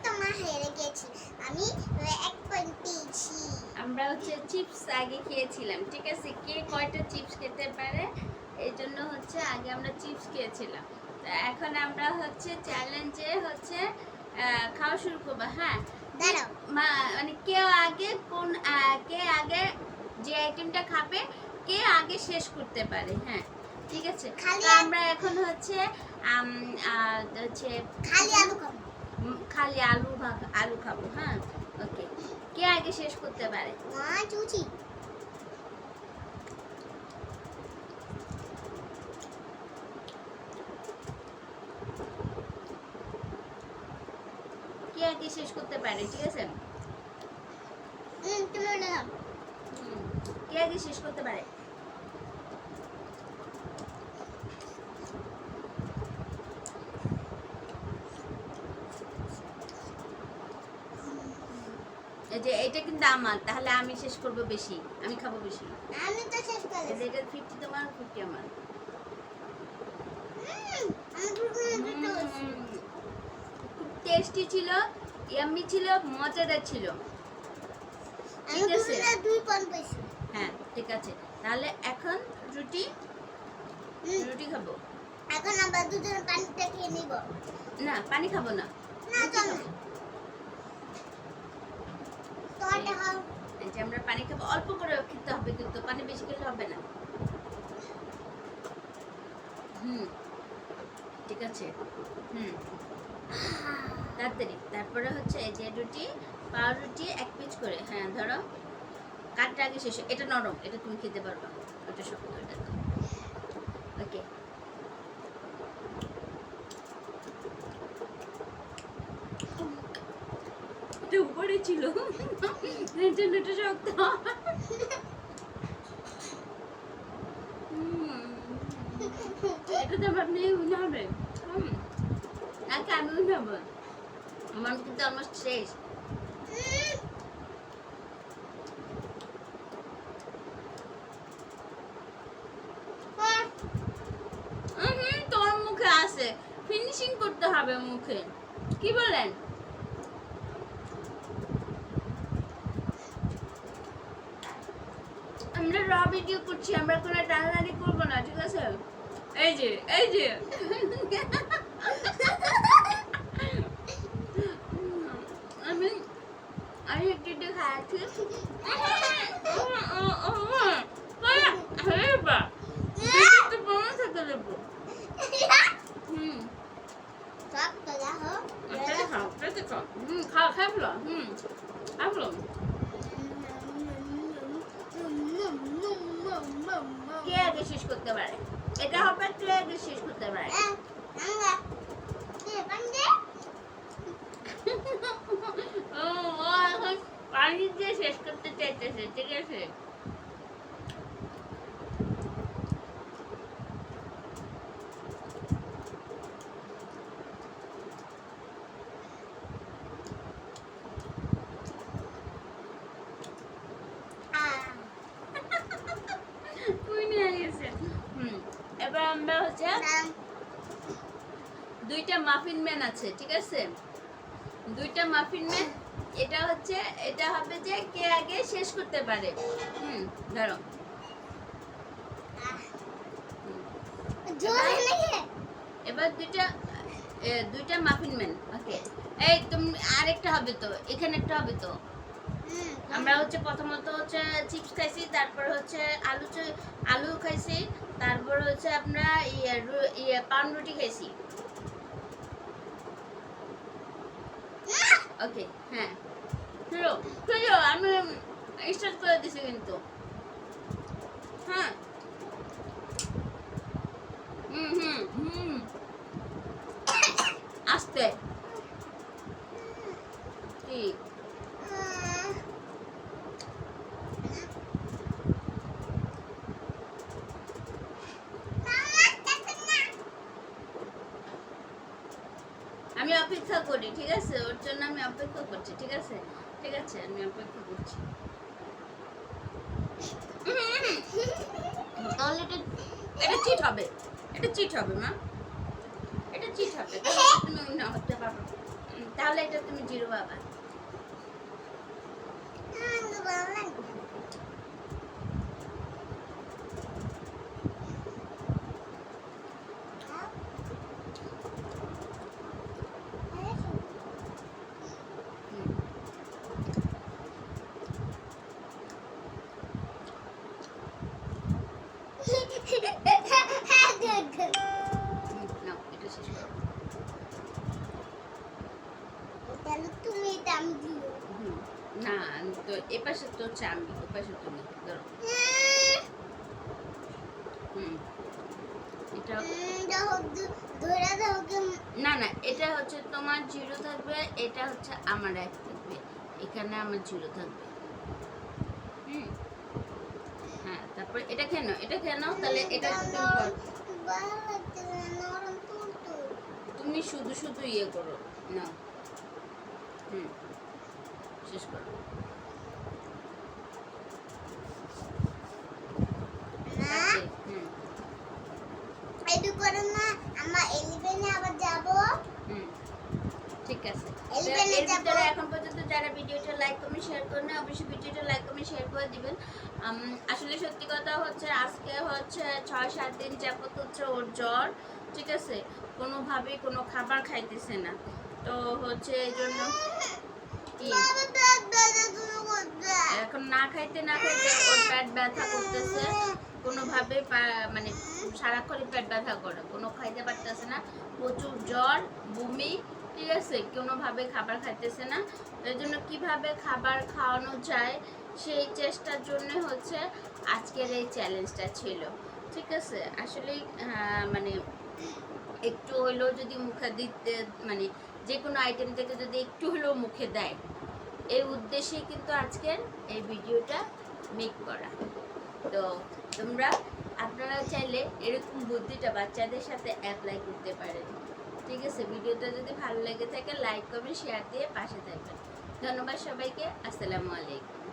তো মা হেরে গেছি, আমি 1 পয়েন্ট পেয়েছি। আমরা হচ্ছে চিপস আগে খেয়েছিলাম, ঠিক আছে? কে কয়টা চিপস খেতে পারে এই জন্য হচ্ছে আগে আমরা চিপস খেয়েছিলাম। তো এখন আমরা হচ্ছে চ্যালেঞ্জে হচ্ছে খাওয়া শুরু করবো। হ্যাঁ, দাঁড়াও, মানে কে আগে কে আগে যে আইটেমটা খাবে কে আগে শেষ করতে পারে। হ্যাঁ, ঠিক আছে। তো আমরা এখন হচ্ছে হচ্ছে খালি আলু খাবো। খালি আলু খাবো। হ্যাঁ, ওকে। কে আগে শেষ করতে পারে? মা চুচি। কে আগে শেষ করতে পারে, ঠিক আছে? তুমি নাও। কে আগে শেষ করতে পারে? এই যে এটা কিন্তু আমার, তাহলে আমি শেষ করব বেশি, আমি খাবো বেশি। আমি তো শেষ করেছি। এই যে এটা 50 তোমার 50 আমার। খুব টেস্টি ছিল, ইয়াম্মি ছিল, মজাদার ছিল। ঠিক আছে, আমি 2 পয়েন্ট পেয়েছি। হ্যাঁ ঠিক আছে। তাহলে এখন রুটি খাবো। এখন আমরা দুজনে পানিটা খেয়ে নিব। না, পানি খাবো না। না চল না, তোরটা খাও। এই যে আমরা পানি খাবো, অল্প করে খেতে হবে, কিন্তু পানি বেশি খেলে হবে না। ঠিক আছে। তাড়াতাড়ি। তারপরে হচ্ছে এই যে রুটি, পাউরুটি 1 পিস করে। হ্যাঁ ধরো, কাটটা আগে শেষ। এটা নরম, এটা তুমি খেতে পারবা। ওটা শক্ত, এটা ওকে। এটা উপরে ছিল, এর জন্য এটা শক্ত। এটা তো আপনি উঠাবে। নাকি আমি উঠাবো? আমার কিন্তু অলমোস্ট শেষ। তোর মুখে আছে, ফিনিশিং করতে হবে মুখে, কি বলেন? আমরা র ভিডিও করছি, আমরা কোনো টানাটানি করবো না, ঠিক আছে? এই যে আমি একটু খাচ্ছি। কে আগে শেষ করতে পারে? এটা হবে কে আগে শেষ করতে পারে। ও এখন পানি দিয়ে শেষ করতে চাইতেছে, ঠিক আছে? এবার আমরা হচ্ছে 2টা মাফিন ম্যান আছে, ঠিক আছে? 2টা মাফিন ম্যান। এটা হবে যে কে আগে শেষ করতে পারে। ধরো, এবার 2টা মাফিন ম্যান। ওকে, এই তুমি আরেকটা হবে তো, এখানে একটা হবে তো। আমরা হচ্ছে প্রথমত হচ্ছে চিপস খাইছি, তারপর হচ্ছে আলু খাইছি, তারপর হচ্ছে আমরা পান রুটি খাইছি। ওকে, হ্যাঁ চলো আমি স্টার্ট করে দিছি কিন্তু। হ্যাঁ, আস্তে ঠিক। আমি অপেক্ষা করি, ঠিক আছে? ওর জন্য আমি অপেক্ষা করছি, ঠিক আছে? ঠিক আছে, আমি অপেক্ষা করছি। তাহলে এটা চিট হবে, এটা চিট হবে মা, এটা চিট হবে। তুমি না হতে পারো। তাহলে এটা তুমি 0 পাবা। ভালো লাগবে। হুম। নাও এটা শেষ করো। তাহলে তুমি এটা আমি দিও। হুম। না তো এ পাশে তো হচ্ছে আমি, ও পাশে তুমি ধরো। হুম। এটা ধরে দাও না না, এটা হচ্ছে তোমার 0 থাকবে, এটা হচ্ছে আমার 1 থাকবে, এখানে আমার 0 থাকবে। হুম। হ্যাঁ, তারপর এটা কেন, এটা কেন, তাহলে এটা হচ্ছে তুমি ভালো লাগছে না, নরম তুলতুল। তুমি শুধু শুধু ইয়ে করো না। হুম, শেষ করো। না তারপরে, হুম এটু করে না, আমরা 11 আবার যাব। হুম ঠিক আছে। তো 11 এর যাব। ভিতরে এখন পর্যন্ত যারা ভিডিওটা লাইক কমেন্ট শেয়ার করে না, অবশ্যই ভিডিওটা লাইক কমেন্ট শেয়ার করে দিবেন। আসলে সত্যি কথা হচ্ছে আজকে হচ্ছে 6-7 দিন যাবত হচ্ছে ওর জ্বর, ঠিক আছে, কোনোভাবেই কোনো খাবার খাইতেছে না, তো হচ্ছে এই জন্য কি বাবা দাঁত ব্যথা শুরু করছে। এখন না খাইতে না খাইতে ওর পেট ব্যথা করতেছে, কোনোভাবে মানে সারাক্ষণই পেট ব্যথা করে, কোনো খাইতে পারতেছে না, প্রচুর জ্বর, বমি, ঠিক আছে, কোনোভাবে খাবার খাইতেছে না। এর জন্য কিভাবে খাবার খাওয়ানো যায় সেই চেষ্টার জন্য হচ্ছে আজকের এই চ্যালেঞ্জটা ছিল, ঠিক আছে। আসলে মানে একটু হইলেও যদি মুখে দিতে, মানে যে কোনো আইটেম থেকে যদি একটু হলেও মুখে দেয়, এই উদ্দেশ্যে কিন্তু আজকের এই ভিডিওটা মেক করা। তো তোমরা আপনারা চাইলে এরকম বুদ্ধিটা বাচ্চাদের সাথে অ্যাপ্লাই করতে পারেন, ঠিক আছে। ভিডিওটা যদি ভালো লেগে থাকে লাইক কমেন্ট শেয়ার দিয়ে পাশে থাকবেন। ধন্যবাদ সবাইকে। আসসালামু আলাইকুম।